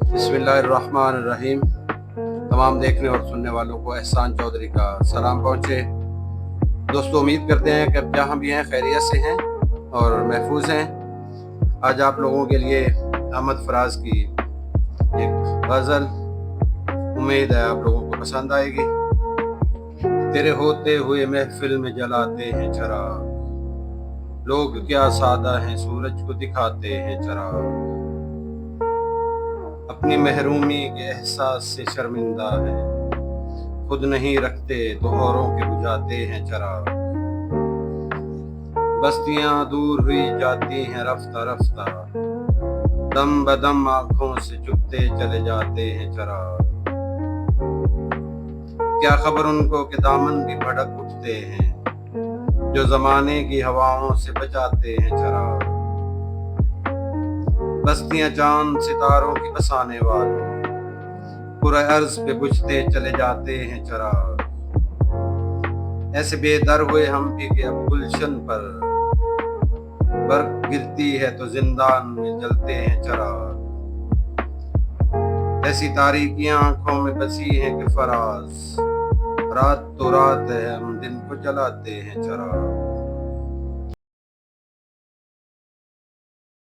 बिस्मिल्लाहिर्रहमानिर्रहीम। तमाम देखने और सुनने वालों को एहसान चौधरी का सलाम पहुँचे। दोस्तों, उम्मीद करते हैं कि जहाँ भी हैं खैरियत से हैं और महफूज हैं। आज आप लोगों के लिए अहमद फराज की एक गज़ल, उम्मीद है आप लोगों को पसंद आएगी। तेरे होते हुए महफिल में जलाते हैं चराग, लोग क्या सादा हैं सूरज को दिखाते हैं चराग। अपनी महरूमी के एहसास से शर्मिंदा है, खुद नहीं रखते तो औरों के बुझाते हैं चराग। बस्तियां दूर हुई जाती हैं रफ्ता रफ्ता, दम बदम आंखों से चुपते चले जाते हैं चराग। क्या खबर उनको कि दामन भी भड़क उठते हैं, जो जमाने की हवाओं से बचाते हैं चराग। बस्तियां चांद सितारों की बसाने वालों, पूरा अर्ज पे बुझते चले जाते हैं चराग। ऐसे बेदर हुए हम भी कि अब गुलशन पर बर्फ गिरती है तो जिंदान में जलते हैं चराग। ऐसी तारीकियां आंखों में बसी हैं कि फराज, रात तो रात है हम दिन को जलाते हैं चराग।